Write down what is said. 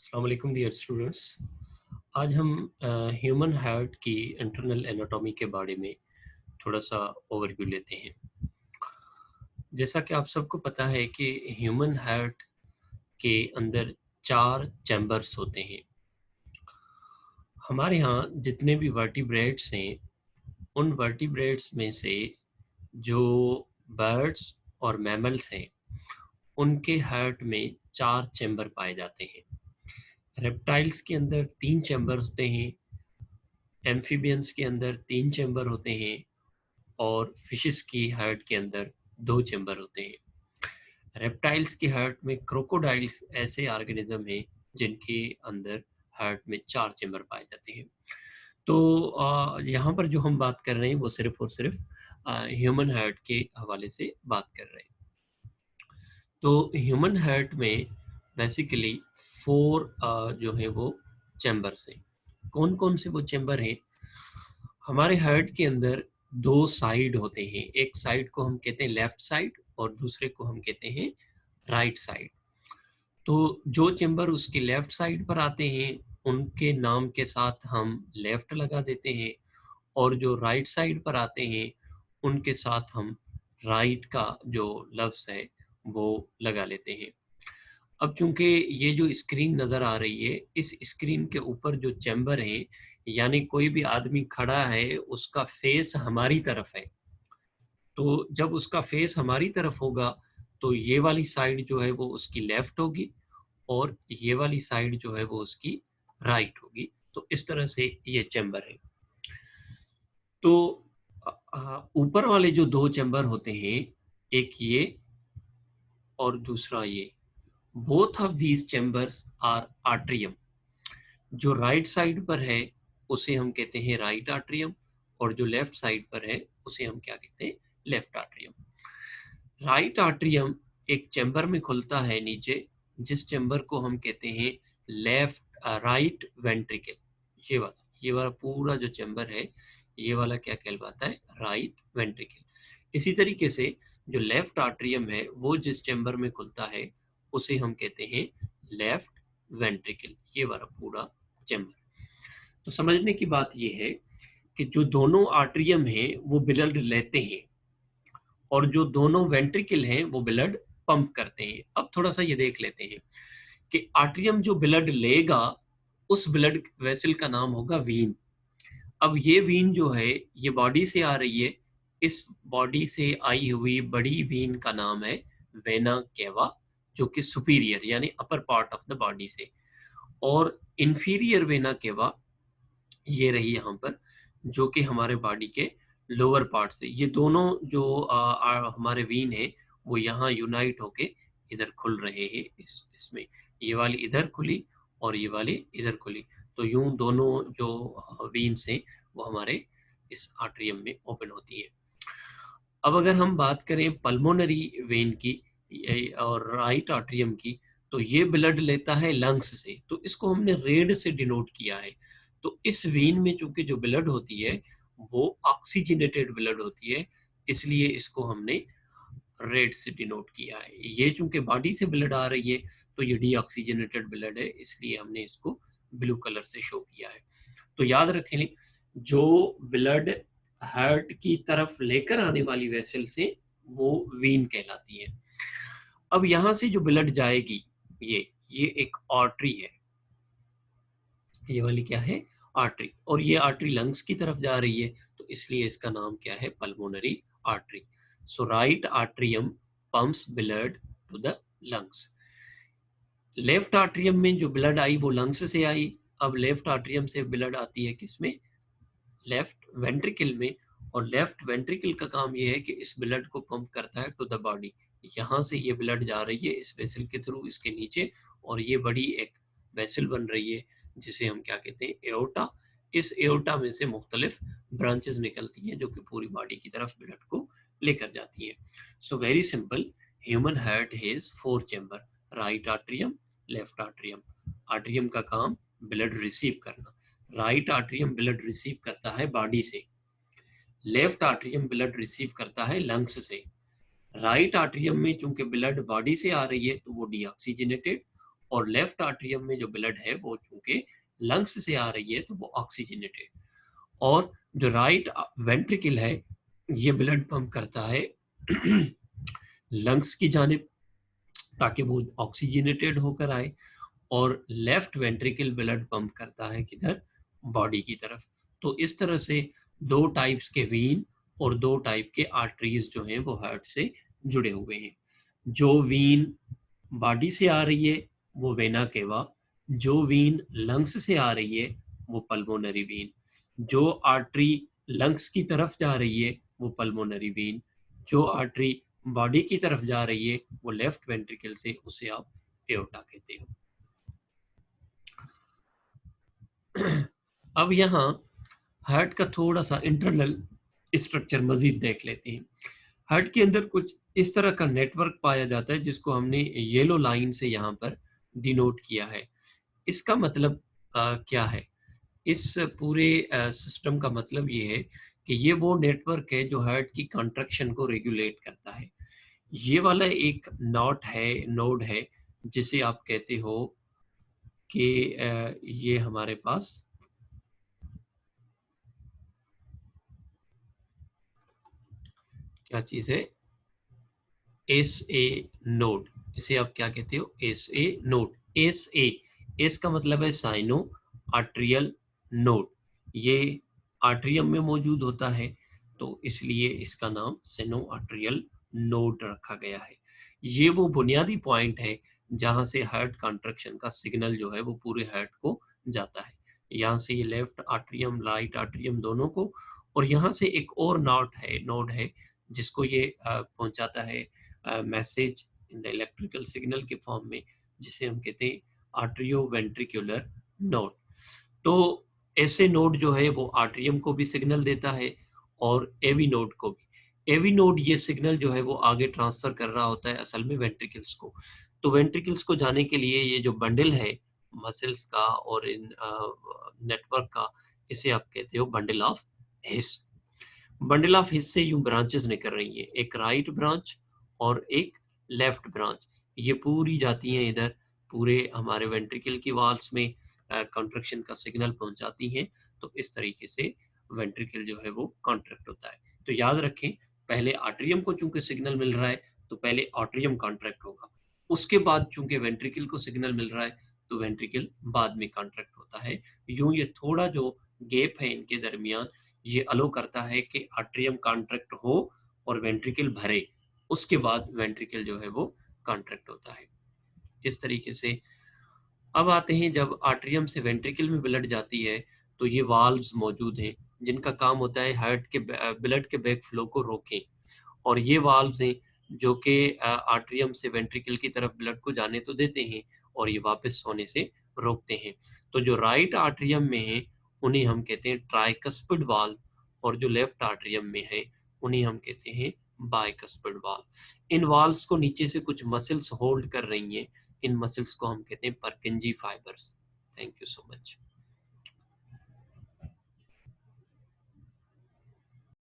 अस्सलाम वालेकुम dear students. आज हम ह्यूमन हार्ट की इंटरनल एनाटॉमी के बारे में थोड़ा सा ओवरव्यू लेते हैं। जैसा कि आप सबको पता है कि ह्यूमन हार्ट के अंदर 4 चैम्बर्स होते हैं। हमारे यहाँ जितने भी वर्टिब्रेट्स हैं, उन वर्टिब्रेट्स में से जो बर्ड्स और मैमल्स हैं, उनके हार्ट में 4 चैम्बर पाए जाते हैं। रेप्टाइल्स के अंदर 3 चैम्बर होते हैं, एम्फीबियंस के अंदर 3 चैम्बर होते हैं और फिशेस की हार्ट के अंदर 2 चैम्बर होते हैं। रेप्टाइल्स की हार्ट में क्रोकोडाइल्स ऐसे ऑर्गेनिज्म हैं जिनके अंदर हार्ट में 4 चैम्बर पाए जाते हैं। तो यहाँ पर जो हम बात कर रहे हैं वो सिर्फ और सिर्फ ह्यूमन हार्ट के हवाले से बात कर रहे हैं। तो ह्यूमन हार्ट में बेसिकली 4 जो है वो चैम्बर्स हैं। कौन कौन से वो चैम्बर हैं? हमारे हार्ट के अंदर 2 साइड होते हैं। एक साइड को हम कहते हैं लेफ्ट साइड और दूसरे को हम कहते हैं राइट साइड। तो जो चैम्बर उसकी लेफ्ट साइड पर आते हैं उनके नाम के साथ हम लेफ्ट लगा देते हैं, और जो राइट साइड पर आते हैं उनके साथ हम राइट का जो लफ्ज़ है वो लगा लेते हैं। अब चूंकि ये जो स्क्रीन नज़र आ रही है, इस स्क्रीन के ऊपर जो चैम्बर है, यानी कोई भी आदमी खड़ा है उसका फेस हमारी तरफ है। तो जब उसका फेस हमारी तरफ होगा तो ये वाली साइड जो है वो उसकी लेफ्ट होगी और ये वाली साइड जो है वो उसकी राइट होगी। तो इस तरह से ये चैम्बर है। तो ऊपर वाले जो 2 चैम्बर होते हैं, एक ये और दूसरा ये, both of these chambers are atrium. जो राइट साइड पर है उसे हम कहते हैं राइट आर्ट्रियम, और जो लेफ्ट साइड पर है उसे हम क्या कहते हैं? Left atrium. राइट आर्ट्रियम एक चैम्बर में खुलता है नीचे, जिस चैम्बर को हम कहते हैं लेफ्ट राइट वेंट्रिकल। ये वाला पूरा जो चैम्बर है, ये वाला क्या कहलाता है? Right ventricle. इसी तरीके से जो लेफ्ट आर्ट्रियम है वो जिस चैम्बर में खुलता है उसे हम कहते हैं लेफ्ट वेंट्रिकल। ये वाला पूरा चैम्बर। तो समझने की बात ये है कि जो दोनों आर्ट्रियम हैं वो ब्लड लेते हैं, और जो दोनों वेंट्रिकल हैं वो ब्लड पंप करते हैं। अब थोड़ा सा ये देख लेते हैं कि आर्ट्रियम जो ब्लड लेगा उस ब्लड वेसल का नाम होगा वीन। अब ये वीन जो है ये बॉडी से आ रही है। इस बॉडी से आई हुई बड़ी वीन का नाम है वेना केवा, जो कि सुपीरियर यानी upper part of the body से, और इंफीरियर वेना केवा ये रही यहाँ पर, जो कि हमारे बॉडी के लोअर पार्ट से। ये दोनों जो हमारे वीन है वो यहाँ यूनाइट होके इधर खुल रहे हैं। इसमें ये वाली इधर खुली और ये वाली इधर खुली, तो यूं दोनों जो वीन्स हैं वो हमारे इस आर्ट्रियम में ओपन होती है। अब अगर हम बात करें पल्मोनरी वेन की और राइट आर्ट्रियम की, तो ये ब्लड लेता है लंग्स से, तो इसको हमने रेड से डिनोट किया है। तो इस वेन में चूंकि जो ब्लड होती है वो ऑक्सीजनेटेड ब्लड होती है, इसलिए इसको हमने रेड से डिनोट किया है। ये चूंकि बॉडी से ब्लड आ रही है तो ये डीऑक्सीजनेटेड ब्लड है, इसलिए हमने इसको ब्लू कलर से शो किया है। तो याद रखें, जो ब्लड हार्ट की तरफ लेकर आने वाली वेसल से वो वीन कहलाती है। अब यहां से जो ब्लड जाएगी, ये एक आर्टरी है। ये वाली क्या है? आर्टरी। और ये आर्टरी लंग्स की तरफ जा रही है, तो इसलिए इसका नाम क्या है? Pulmonary artery. So right atrium pumps blood to the lungs. Left atrium में जो ब्लड आई वो लंग्स से आई। अब लेफ्ट आर्ट्रियम से ब्लड आती है किसमें? लेफ्ट वेंट्रिकल में। और लेफ्ट वेंट्रिकल का काम ये है कि इस ब्लड को पंप करता है टू द बॉडी। यहाँ से ये ब्लड जा रही है इस वेसल के थ्रू इसके नीचे, और ये बड़ी एक वेसल बन रही है जिसे हम क्या कहते हैं? एओर्टा। इस एओर्टा में से मुख्तलिफ ब्रांचेस निकलती हैं जो कि पूरी बॉडी की तरफ ब्लड को लेकर जाती है। So very simple, human heart has 4 chamber, right atrium, left atrium. Atrium का काम ब्लड रिसीव करना। राइट आर्ट्रियम ब्लड रिसीव करता है बॉडी से, लेफ्ट आर्ट्रियम ब्लड रिसीव करता है लंग्स से। राइट आर्ट्रियम में चूंकि ब्लड बॉडी से आ रही है तो वो डीऑक्सीजनेटेड, और लेफ्ट आर्टरियम में जो ब्लड है वो चूंकि लंग्स से आ रही है तो वो ऑक्सीजनेटेड, और जो राइट वेंट्रिकल है ये ब्लड पंप करता है लंग्स की जानिब ताकि वो ऑक्सीजनेटेड होकर आए, और लेफ्ट वेंट्रिकल ब्लड पंप करता है किधर, बॉडी की तरफ। तो इस तरह से दो टाइप्स के वीन और दो टाइप के आर्टरीज जो हैं वो हार्ट से जुड़े हुए हैं। जो वीन बॉडी से आ रही है वो वेना केवा, जो वीन लंग्स से आ रही है वो पल्मोनरी वीन, जो आर्टरी लंग्स की तरफ जा रही है वो पल्मोनरी वीन, जो आर्टरी बॉडी की तरफ जा रही है वो लेफ्ट वेंट्रिकल से, उसे आप एओर्टा कहते हो। अब यहाँ हार्ट का थोड़ा सा इंटरनल स्ट्रक्चर मजीद देख लेते हैं। हार्ट के अंदर कुछ इस तरह का नेटवर्क पाया जाता है जिसको हमने येलो लाइन से यहाँ पर डिनोट किया है। इसका मतलब क्या है? इस पूरे सिस्टम का मतलब ये है कि ये वो नेटवर्क है जो हार्ट की कंट्रक्शन को रेगुलेट करता है। ये वाला एक नोड है जिसे आप कहते हो कि ये हमारे पास क्या चीज है, एस ए नोड। इसे आप क्या कहते हो, S A node. S A, S का मतलब है साइनो आर्ट्रियल नोड। ये आर्ट्रियम में मौजूद होता है तो इसलिए इसका नाम सेनो आर्ट्रियल नोड रखा गया है। ये वो बुनियादी पॉइंट है जहां से हार्ट कॉन्ट्रैक्शन का सिग्नल जो है वो पूरे हार्ट को जाता है। यहाँ से ये लेफ्ट आर्ट्रियम राइट आर्ट्रियम दोनों को, और यहाँ से एक और नोड है जिसको ये पहुंचाता है message in the electrical signal के फॉर्म में, जिसे हम कहते हैं आर्ट्रियो वेंट्रिकुलर नोड। तो ऐसे नोड जो है वो आर्ट्रियम को भी सिग्नल देता है और एवी नोड को भी। एवी नोड ये सिग्नल जो है वो आगे ट्रांसफर कर रहा होता है असल में वेंट्रिकल्स को। तो वेंट्रिकल्स को जाने के लिए ये जो बंडल है मसल्स का और इन नेटवर्क का, इसे आप कहते हो bundle of his. Bundle of हिस्से यूं ब्रांचेस निकल रही हैं, एक राइट ब्रांच और एक लेफ्ट ब्रांच। ये पूरी जाती हैं इधर पूरे हमारे वेंट्रिकल की वॉल्स में, कॉन्ट्रैक्शन का सिग्नल पहुंचाती हैं। तो इस तरीके से वेंट्रिकल जो है वो कॉन्ट्रैक्ट होता है। तो याद रखें, पहले आर्ट्रियम को चूंकि सिग्नल मिल रहा है तो पहले आर्ट्रियम कॉन्ट्रैक्ट होगा, उसके बाद चूंकि वेंट्रिकल को सिग्नल मिल रहा है तो वेंट्रिकल बाद में कॉन्ट्रैक्ट होता है। यूं ये थोड़ा जो गैप है इनके दरमियान ये अलो करता है कि आर्ट्रियम कॉन्ट्रैक्ट हो और वेंट्रिकल भरे, उसके बाद वेंट्रिकल जो है वो कॉन्ट्रैक्ट होता है। इस तरीके से अब आते हैं, जब आर्ट्रियम से वेंट्रिकल में ब्लड जाती है तो ये वाल्व्स मौजूद हैं जिनका काम होता है हार्ट के ब्लड के बैक फ्लो को रोकें, और ये वाल्व्स हैं जो कि आर्ट्रियम से वेंट्रिकल की तरफ ब्लड को जाने तो देते हैं और ये वापस होने से रोकते हैं। तो जो राइट आर्ट्रियम में है उन्हें हम कहते हैं ट्राइकस्पिड वाल्व, और जो लेफ्ट आर्ट्रियम में है उन्हें हम कहते हैं बाइकस्पिड वाल्व। इन वाल्व्स को नीचे से कुछ मसल्स होल्ड कर रही हैं, इन मसल्स को हम कहते हैं परकिंजी fibres. Thank you so much.